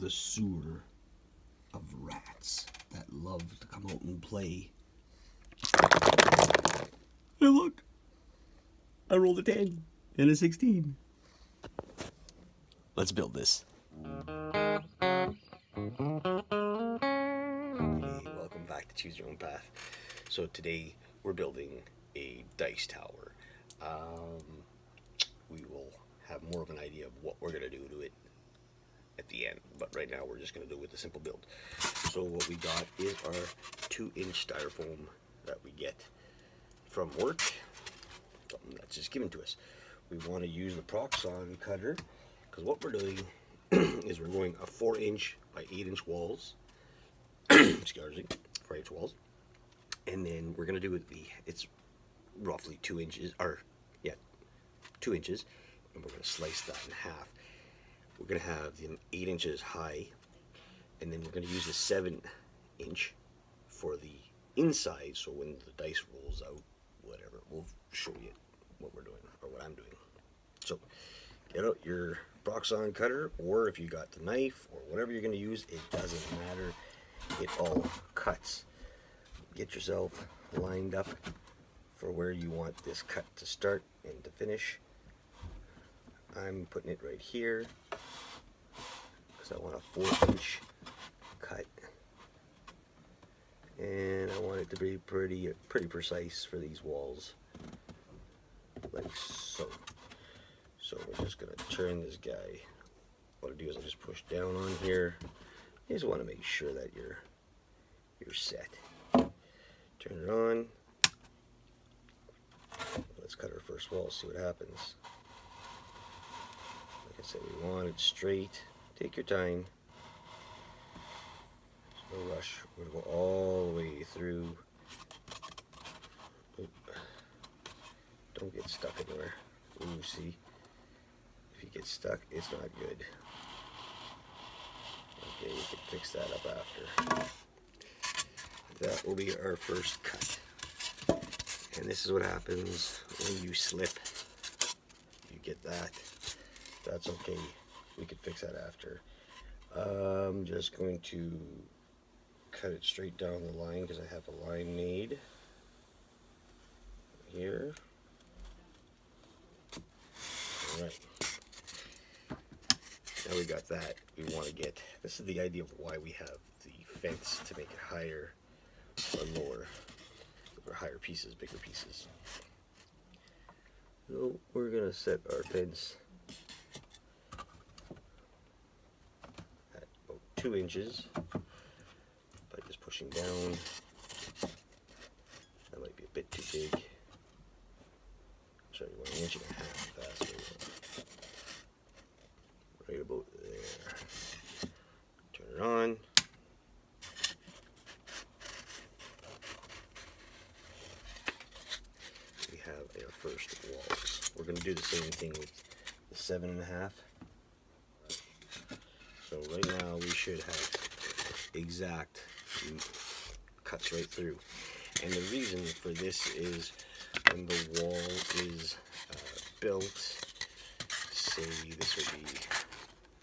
the sewer of rats that love to come out and play. Hey, look! I rolled a 10 and a 16. Let's build this. Hey, welcome back to Choose Your Own Path. So today we're building a dice tower. We will have more of an idea of what we're going to do to it at the end, but right now we're just going to do it with a simple build. So what we got is our 2-inch styrofoam that we get from work, something that's just given to us. We want to use the Proxxon cutter because what we're doing is we're going a 4-inch by 8-inch walls, excuse me, 4-inch walls, and then we're going to do it's roughly 2 inches, or yeah, 2 inches, and we're going to slice that in half. We're going to have them 8 inches high, and then we're going to use the 7-inch for the inside, so when the dice rolls out, whatever, we'll show you what we're doing, or what I'm doing. So, get out your Proxxon cutter, or if you got the knife, or whatever you're going to use, it doesn't matter, it all cuts. Get yourself lined up for where you want this cut to start and to finish. I'm putting it right here because I want a 4-inch cut, and I want it to be pretty precise for these walls, like so. So we're just gonna turn this guy. What I do is I just push down on here. You just want to make sure that you're set. Turn it on. Let's cut our first wall, see what happens. Like I said, we want it straight. Take your time. There's no rush. We're going to go all the way through. Oop. Don't get stuck anywhere. Ooh, see? If you get stuck, it's not good. Okay, you can fix that up after. That will be our first cut. And this is what happens when you slip. You get that. That's okay. We can fix that after. I'm just going to cut it straight down the line because I have a line made here. Alright. Now we got that. We want to get, this is the idea of why we have the fence, to make it higher or lower, or higher pieces, bigger pieces. So we're going to set our fence at about 2 inches by just pushing down. That might be a bit too big. Sorry, 1.5 inches. That's right about there. Turn it on. We have our first walls. We're going to do the same thing with the 7.5. So right now we should have exact cuts right through. And the reason for this is when the wall is built, say this would be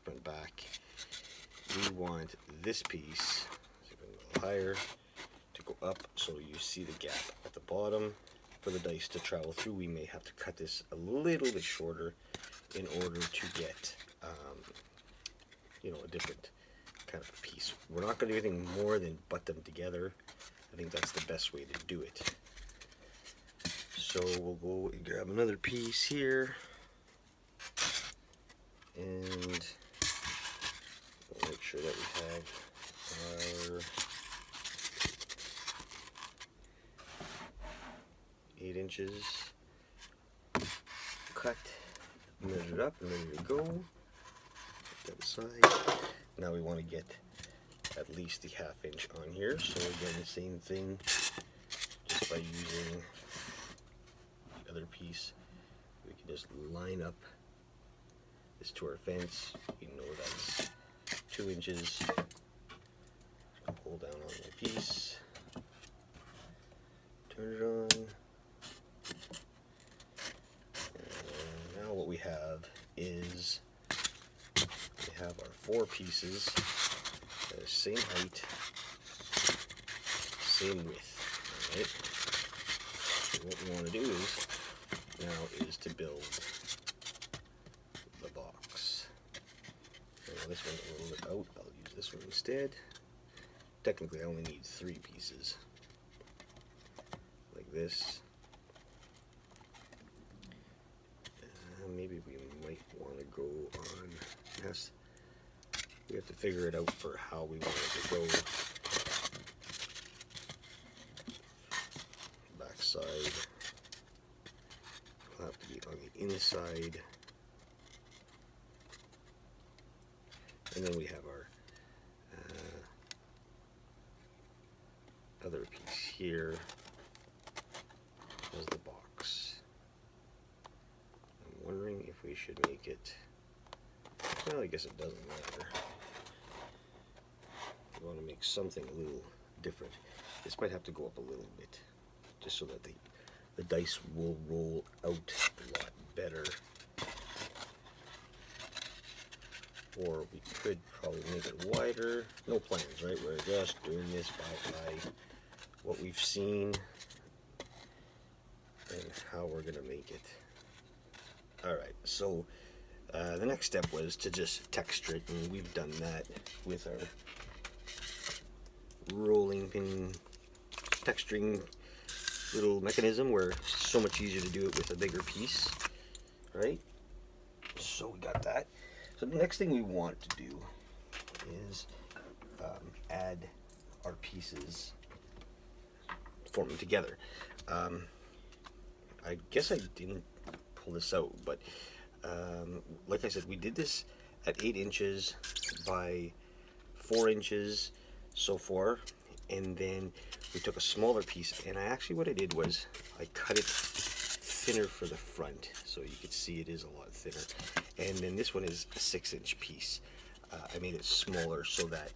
front back, we want this piece, so a little higher, to go up so you see the gap at the bottom. For the dice to travel through, we may have to cut this a little bit shorter in order to get a different kind of piece. We're not going to do anything more than butt them together. I think that's the best way to do it. So we'll go and grab another piece here, and we'll make sure that we have our 8 inches cut, measured up, and ready to go. Put that aside. Now we want to get at least the 1/2 inch on here, so again the same thing, just by using the other piece, we can just line up this to our fence. We know that's 2 inches. Hold down on my piece, turn it on, and now what we have is we have our 4 pieces, same height, same width. All right. So what we want to do is to build the box. So now this one's a little bit out. I'll use this one instead. Technically, I only need 3 pieces, like this. Maybe we might want to go on. Yes, we have to figure it out for how we want it to go. Back side will have to be on the inside, and then we have our other piece here as the box. I'm wondering if we should make it, well, I guess it doesn't matter. We want to make something a little different. This might have to go up a little bit, just so that the dice will roll out a lot better. Or we could probably make it wider. No plans, right? We're just doing this by what we've seen and how we're gonna make it. Alright, so the next step was to just texture it, and we've done that with our rolling pin texturing little mechanism, where it's so much easier to do it with a bigger piece, right? So we got that. So the next thing we want to do is add our pieces, form them together. I guess I didn't pull this out, but like I said, we did this at 8 inches by 4 inches so far, and then we took a smaller piece, and what I did was I cut it thinner for the front, so you can see it is a lot thinner. And then this one is a 6-inch piece. I made it smaller so that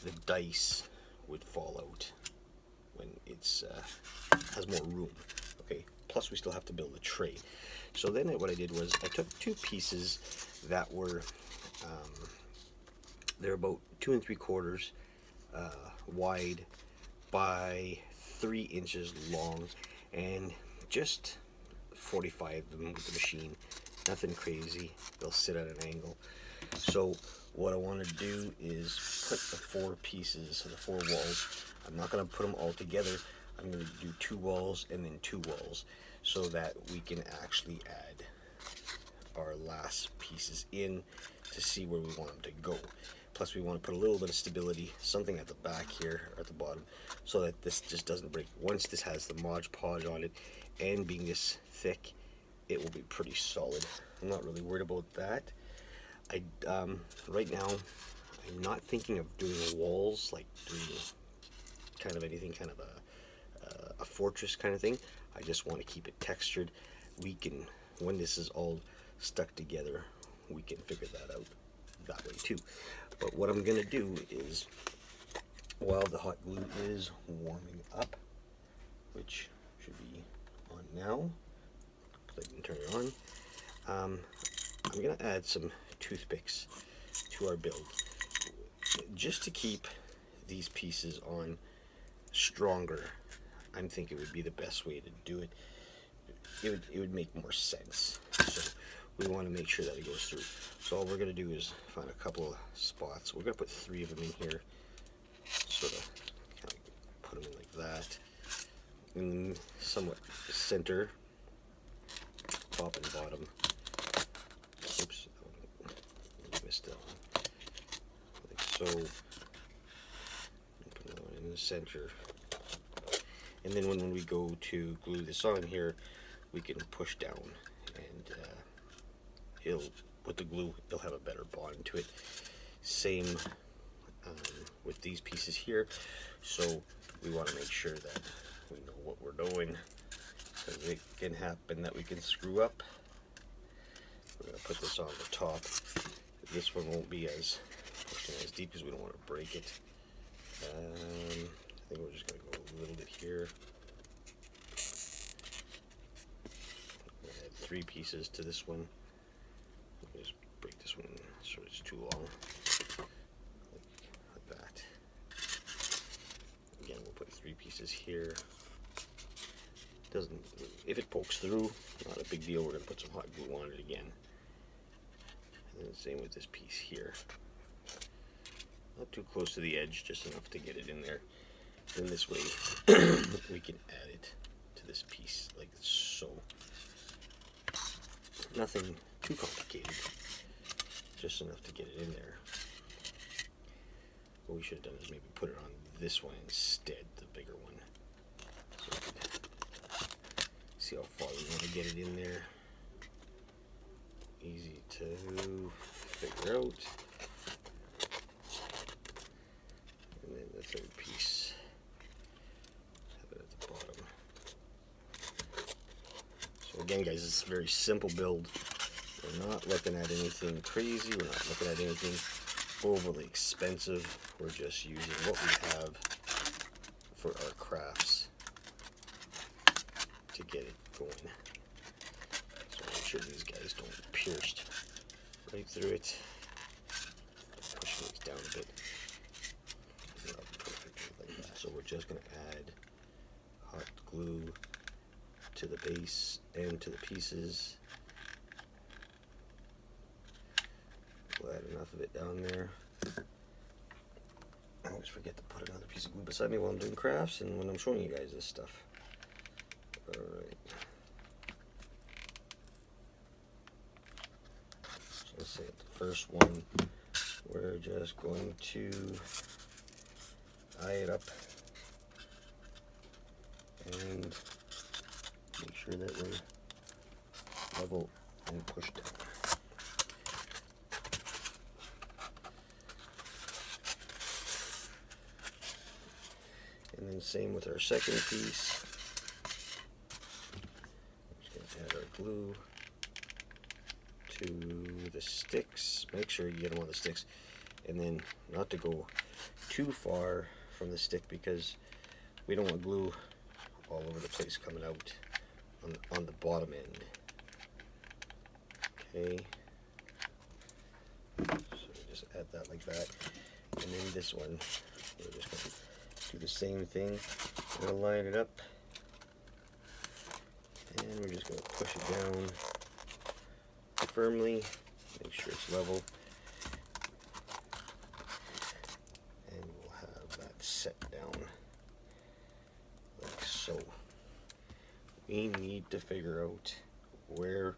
the dice would fall out when it's has more room. Okay. Plus, we still have to build a tray. So then what I did was I took 2 pieces that were they're about 2 3/4 wide by 3 inches long, and just 45 of them with the machine. Nothing crazy. They'll sit at an angle. So what I want to do is put the 4 pieces, the 4 walls. I'm not going to put them all together. I'm going to do 2 walls and then 2 walls, so that we can actually add our last pieces in to see where we want them to go. Plus, we want to put a little bit of stability, something at the back here or at the bottom, so that this just doesn't break. Once this has the Mod Podge on it, and being this thick, it will be pretty solid. I'm not really worried about that. Right now, I'm not thinking of doing walls, like doing kind of anything, kind of a fortress kind of thing. I just want to keep it textured. We can, when this is all stuck together, we can figure that out that way too. But what I'm gonna do is, while the hot glue is warming up, which should be on now, because I didn't turn it on, I'm gonna add some toothpicks to our build, just to keep these pieces on stronger. I'm thinking it would be the best way to do it. It would make more sense. So we want to make sure that it goes through. So all we're going to do is find a couple of spots. We're going to put 3 of them in here. Sort of kind of put them in like that. In somewhat center, top and bottom. Oops, I missed that one. Like so. Put that one in the center. And then when we go to glue this on here, we can push down, and with the glue, it'll have a better bond to it. Same with these pieces here. So we want to make sure that we know what we're doing, because it can happen that we can screw up. We're going to put this on the top. This one won't be as pushing as deep because we don't want to break it. I think we're just going to go a little bit here. Add 3 pieces to this one. Let me just break this one so it's too long. here. Doesn't, if it pokes through, not a big deal. We're going to put some hot glue on it again. And then same with this piece here. Not too close to the edge, just enough to get it in there. Then this way we can add it to this piece like so. Nothing too complicated, just enough to get it in there. What we should have done is maybe put it on this one instead, the bigger one. So we could see how far we want to get it in there. Easy to figure out. And then the third piece, have it at the bottom. So again, guys, it's a very simple build. We're not looking at anything crazy. We're not looking at anything overly expensive. We're just using what we have for our crafts to get it going. So make sure these guys don't pierce right through it. Pushing these down a bit. Like that. So we're just going to add hot glue to the base and to the pieces. We'll add enough of it down there. I always forget to put another piece of glue beside me while I'm doing crafts and when I'm showing you guys this stuff. Alright. So let's say at the first one, we're just going to eye it up and make sure that we're level and push down. And then same with our second piece. Just going to add our glue to the sticks. Make sure you get them on the sticks. And then not to go too far from the stick because we don't want glue all over the place coming out on the bottom end. Okay. So just add that like that. And then this one, we're just going to do the same thing. We're going to line it up and we're just going to push it down firmly, make sure it's level, and we'll have that set down like so. We need to figure out where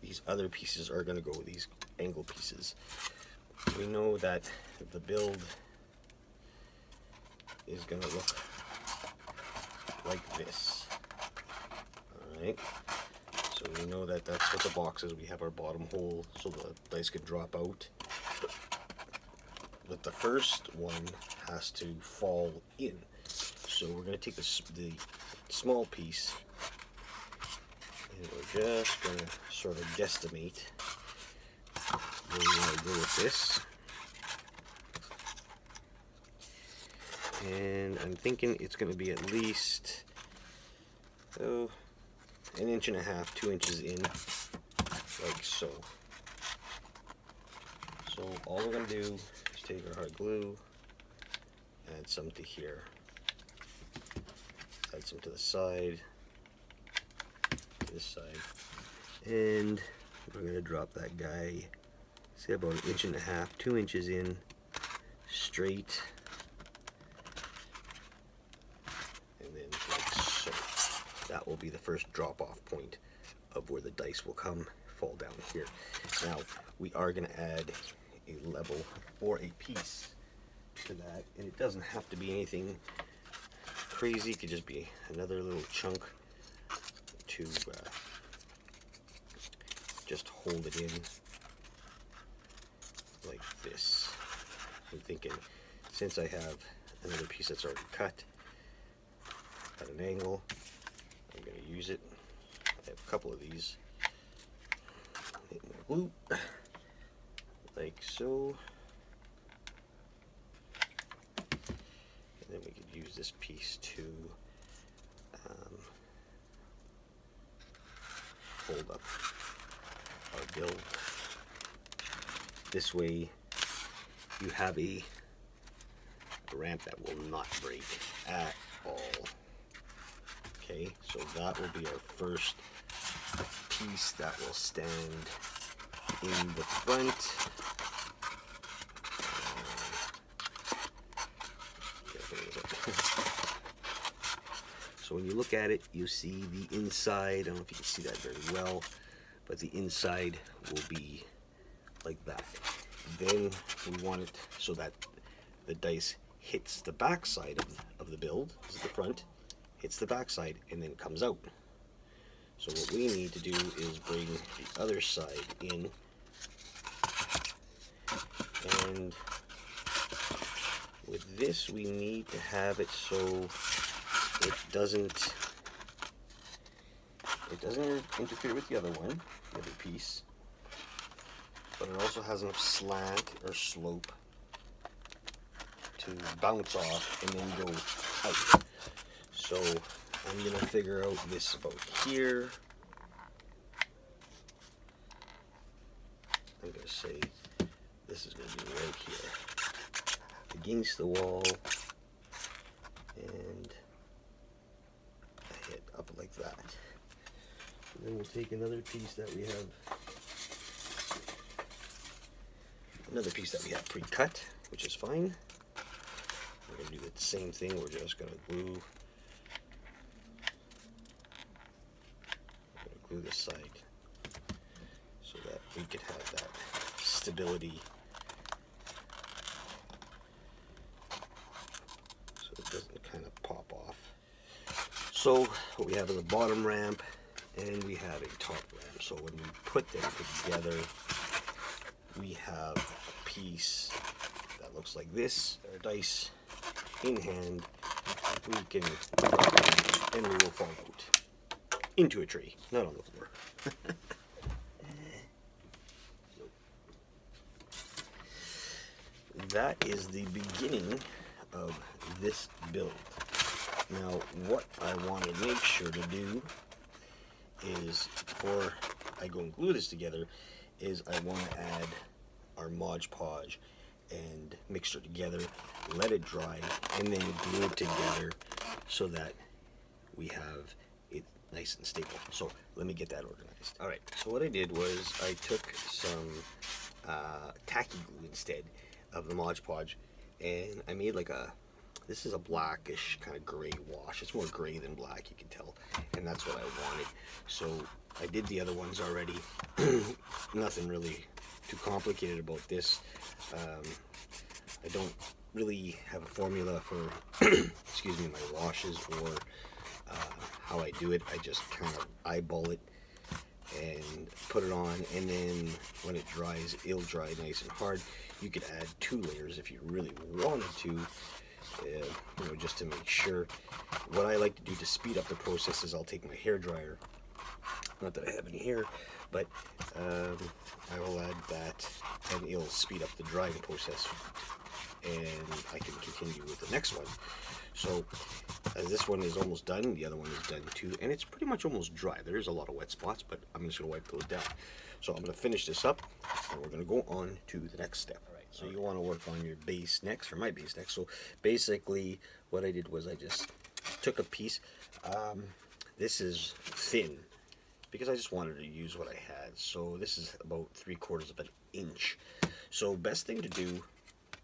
these other pieces are going to go, these angle pieces. We know that the build is going to look like this. Alright, so we know that that's what the box is. We have our bottom hole so the dice can drop out. But the first one has to fall in. So we're going to take the small piece and we're just going to sort of guesstimate where we want to go with this. And I'm thinking it's going to be at least an inch and a half, 2 inches in, like so. So all we're going to do is take our hot glue, add some to here, add some to the side, to this side, and we're going to drop that guy, say about an inch and a half, 2 inches in, straight. That will be the first drop-off point of where the dice will fall down here. Now, we are going to add a level or a piece to that, and it doesn't have to be anything crazy. It could just be another little chunk to just hold it in like this. I'm thinking, since I have another piece that's already cut at an angle, I'm going to use it. I have a couple of these. Hit more glue, like so. And then we could use this piece to hold up our build. This way you have a ramp that will not break at all. Okay, so that will be our first piece that will stand in the front. So when you look at it, you see the inside. I don't know if you can see that very well, but the inside will be like that. Then we want it so that the dice hits the back side of the build. This is the front, hits the back side, and then comes out. So what we need to do is bring the other side in, and with this we need to have it so it doesn't interfere with the other one, the other piece, but it also has enough slant or slope to bounce off and then go out. So I'm going to figure out this about here. I'm going to say this is going to be right here against the wall, and I hit up like that. And then we'll take another piece that we have pre-cut, which is fine. We're going to do the same thing. We're just going to glue this side so that we could have that stability, so it doesn't kind of pop off. So what we have is a bottom ramp and we have a top ramp. So when we put them together, we have a piece that looks like this. Our dice in hand, we can, and we will fall out into a tree, not on the floor. So, that is the beginning of this build. Now, what I want to make sure to do is, before I go and glue this together, is I want to add our Mod Podge and mixture together, let it dry, and then glue it together so that we have it nice and stable. So let me get that organized. All right, so what I did was I took some tacky glue instead of the Mod Podge, and I made like this is a blackish kind of gray wash. It's more gray than black, you can tell, and that's what I wanted. So I did the other ones already. Nothing really too complicated about this. I don't really have a formula for excuse me, my washes or how I do it. I just kind of eyeball it and put it on, and then when it dries, it'll dry nice and hard. You could add 2 layers if you really wanted to, you know, just to make sure. What I like to do to speed up the process is I'll take my hair dryer, not that I have any hair, but I will add that, and it'll speed up the drying process, and I can continue with the next one. So as this one is almost done, the other one is done too, and it's pretty much almost dry. There is a lot of wet spots, but I'm just going to wipe those down. So I'm going to finish this up, and we're going to go on to the next step. All right, so you want to work on your base next, or my base next. So basically what I did was I just took a piece. This is thin because I just wanted to use what I had. So this is about 3/4 of an inch. So best thing to do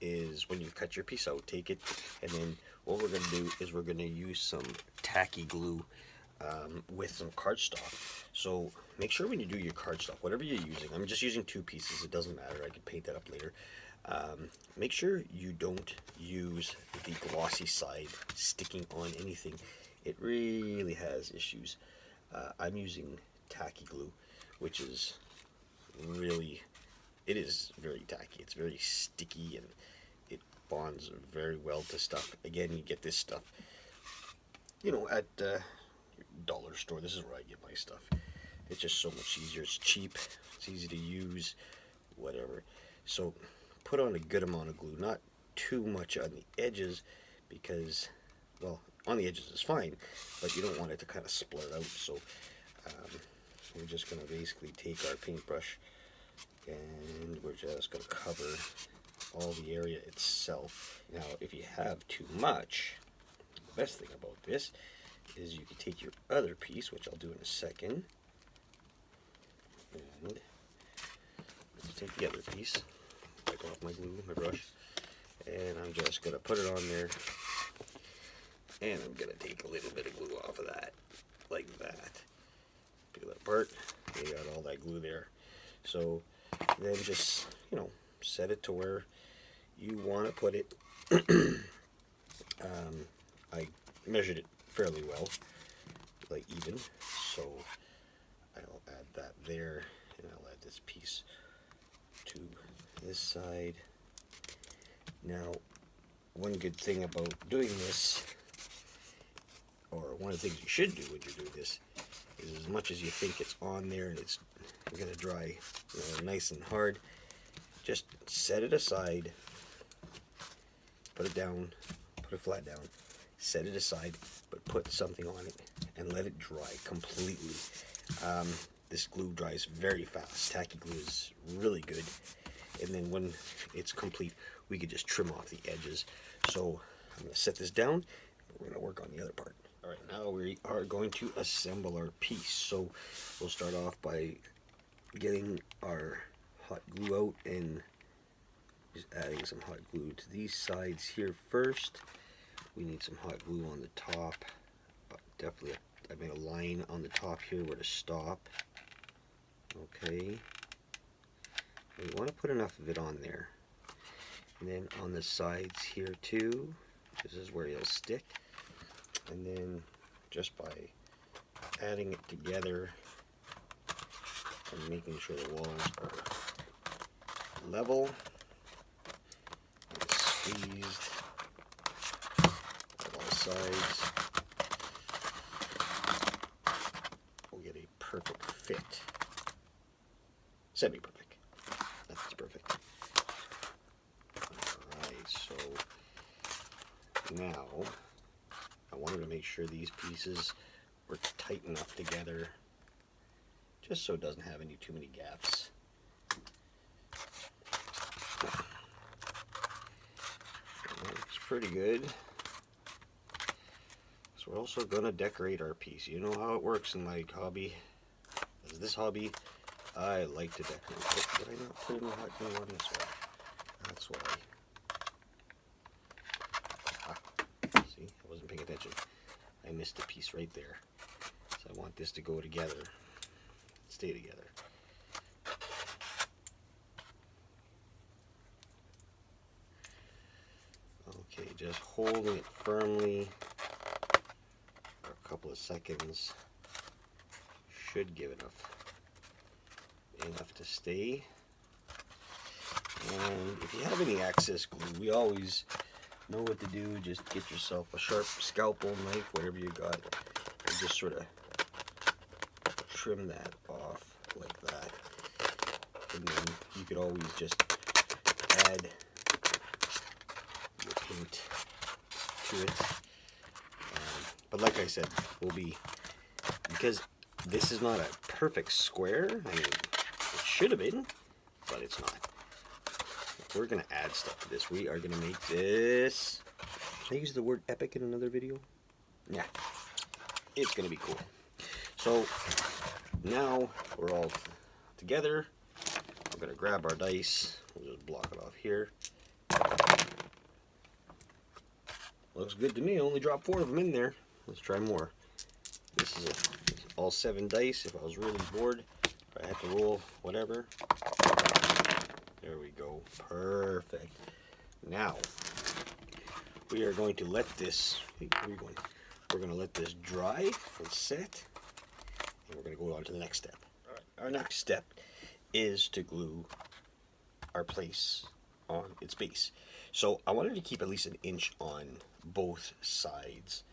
is when you cut your piece out, take it, and then what we're going to do is we're going to use some tacky glue with some cardstock. So make sure when you do your cardstock, whatever you're using, I'm just using 2 pieces, it doesn't matter, I can paint that up later. Make sure you don't use the glossy side sticking on anything. It really has issues. I'm using tacky glue, which is really, it is very tacky. It's very sticky and it bonds very well to stuff. Again, you get this stuff, you know, at dollar store. This is where I get my stuff. It's just so much easier. It's cheap, it's easy to use, whatever. So put on a good amount of glue, not too much on the edges, because, well, on the edges is fine, but you don't want it to kind of splurt out. So we're just going to basically take our paintbrush and we're just going to cover all the area itself. Now if you have too much, the best thing about this is you can take your other piece, which I'll do in a second, and let's take the other piece, take off my glue, my brush, and I'm just going to put it on there, and I'm going to take a little bit of glue off of that, like that. Peel that apart, you got all that glue there. So then just, you know, set it to where you want to put it. I measured it fairly well, like even, so I'll add that there, and I'll add this piece to this side. Now, one good thing about doing this, or one of the things you should do when you're doing this, is as much as you think it's on there and it's going to dry, you know, nice and hard, just set it aside, put it down, put it flat down, set it aside, but put something on it and let it dry completely. This glue dries very fast. Tacky glue is really good, and then when it's complete, we could just trim off the edges. So I'm going to set this down, we're going to work on the other part. Alright, now we are going to assemble our piece. So we'll start off by getting our hot glue out and just adding some hot glue to these sides here first. We need some hot glue on the top. Definitely, I made a line on the top here where to stop. Okay. We want to put enough of it on there. And then on the sides here too, this is where it'll stick. And then just by adding it together and making sure the walls are level and squeezed on all sides, we'll get a perfect fit. Semi-perfect. That's perfect. Alright, so now I wanted to make sure these pieces were tight enough together, just so it doesn't have too many gaps. Looks pretty good. So we're also going to decorate our piece. You know how it works in my hobby. As this hobby, I like to decorate. Oh, did I not put any hot glue on this one? That's why. See, I wasn't paying attention. I missed a piece right there. So I want this to go together, stay together. Okay, just holding it firmly for a couple of seconds should give enough to stay. And if you have any excess glue, we always know what to do. Just get yourself a sharp scalpel, knife, whatever you got, and just sort of trim that off like that. And then you could always just add your paint to it. But like I said, because this is not a perfect square. I mean, it should have been, but it's not. We're going to add stuff to this. We are going to make this... Can I use the word epic in another video? Yeah. It's going to be cool. So, now we're all together. We're going to grab our dice. We'll just block it off here. Looks good to me. I only dropped 4 of them in there. Let's try more. This is all 7 dice. If I was really bored, if I had to roll whatever. There we go. Perfect. Now, we are going to let this, we're going to let this dry and set, and we're going to go on to the next step. All right. Our next step is to glue our place on its base. So I wanted to keep at least 1 inch on both sides.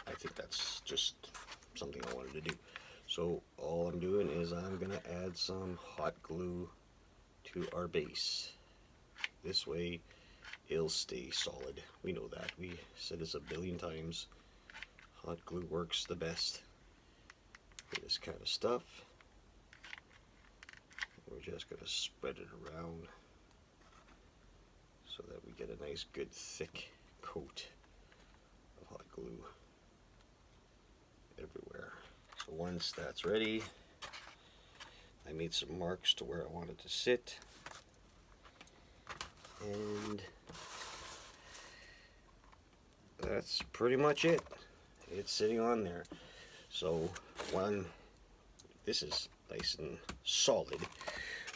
I think that's just something I wanted to do. So all I'm doing is I'm going to add some hot glue to our base. This way it'll stay solid. We know that. We said this a billion times. Hot glue works the best for this kind of stuff. We're just going to spread it around so that we get a nice good thick coat of hot glue. everywhere. So once that's ready, I made some marks to where I want it to sit. And that's pretty much it. It's sitting on there. So when this is nice and solid,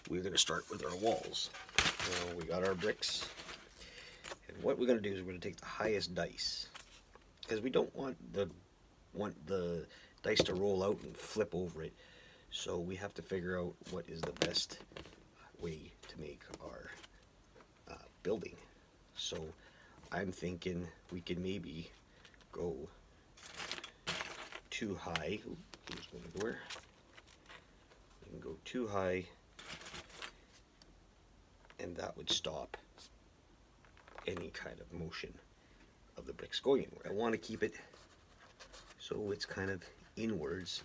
we're going to start with our walls. We got our bricks. And what we're going to do is we're going to take the highest dice, because we don't want the dice to roll out and flip over it. So we have to figure out what is the best way to make our building. So I'm thinking we can maybe go too high. Ooh, who's going everywhere? We can go too high, and that would stop any kind of motion of the bricks going anywhere. I want to keep it so it's kind of inwards.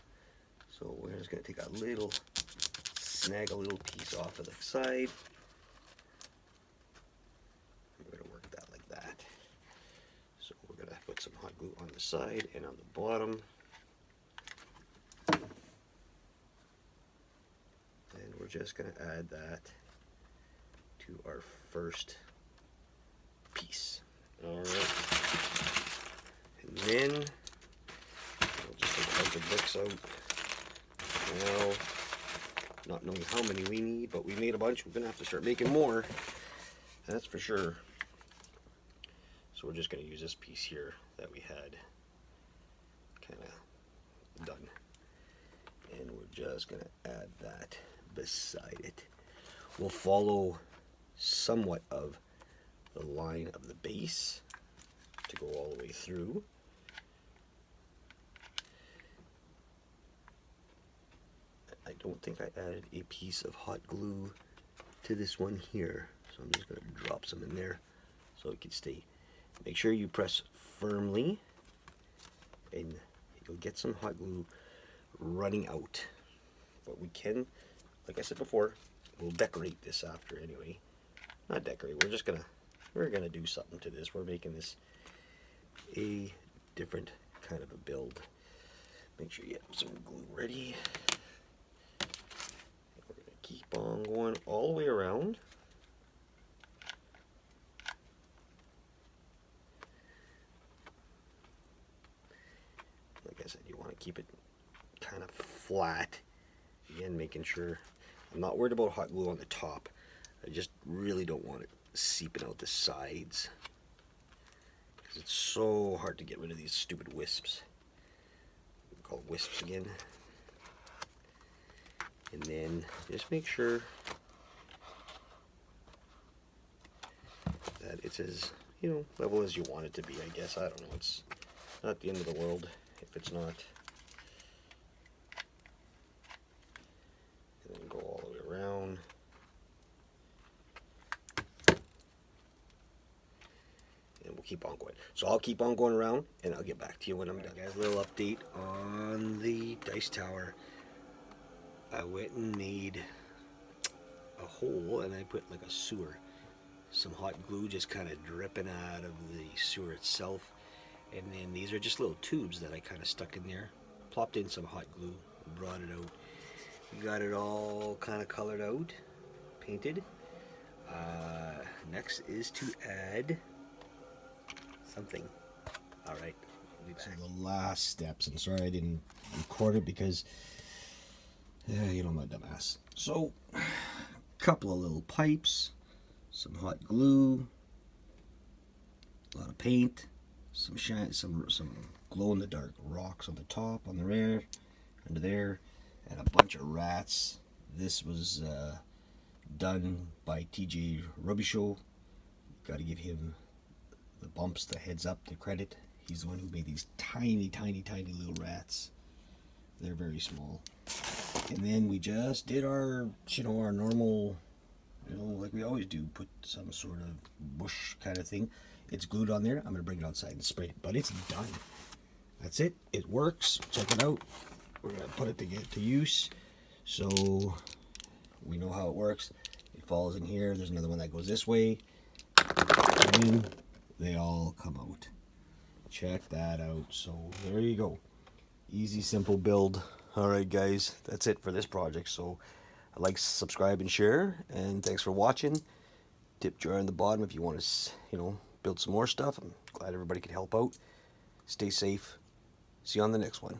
So we're just going to take a little, snag a little piece off of the side. We're going to work that like that. So we're going to put some hot glue on the side and on the bottom. And we're just going to add that to our first piece. Alright. And then we'll just take a bunch of bricks out. Now, not knowing how many we need, but we made a bunch. We're going to have to start making more. That's for sure. So we're just going to use this piece here that we had kind of done. And we're just going to add that beside it. We'll follow somewhat of the line of the base to go all the way through. I don't think I added a piece of hot glue to this one here, so I'm just going to drop some in there so it can stay. Make sure you press firmly and you'll get some hot glue running out. But we can, like I said before, we'll decorate this after anyway. Not decorate, we're gonna do something to this. We're making this a different kind of a build. Make sure you have some glue ready. We're gonna keep on going all the way around. Like I said, you want to keep it kind of flat. Again, making sure I'm not worried about hot glue on the top. I just really don't want it seeping out the sides, because it's so hard to get rid of these stupid wisps. We call it wisps again. And then just make sure that it's as, level as you want it to be, I guess. I don't know, it's not the end of the world if it's not. And then go all the way around. And we'll keep on going. So I'll keep on going around and I'll get back to you when I'm done. Guys, a little update on the dice tower. I went and made a hole and I put like a sewer. Some hot glue just kind of dripping out of the sewer itself. And then these are just little tubes that I kind of stuck in there. Plopped in some hot glue, brought it out. We got it all kind of colored out, painted. Next is to add something. All right. So the last steps, and sorry I didn't record it because, I'm a dumbass. So, a couple of little pipes, some hot glue, a lot of paint, some glow-in-the-dark rocks on the top, on the rear, under there, and a bunch of rats. This was done by TJ Robichaud. Got to give him the bumps, the heads up, the credit. He's the one who made these tiny, tiny, tiny little rats. They're very small. And then we just did our, our normal, like we always do, put some sort of bush kind of thing. It's glued on there. I'm going to bring it outside and spray it, but it's done. That's it. It works. Check it out. We're going to put it to get to use. So we know how it works. It falls in here. There's another one that goes this way. And they all come out. Check that out. So there you go. Easy, simple build. Alright guys, that's it for this project. So like, subscribe, and share, and thanks for watching. Tip jar on the bottom if you want to, build some more stuff. I'm glad everybody could help out. Stay safe. See you on the next one.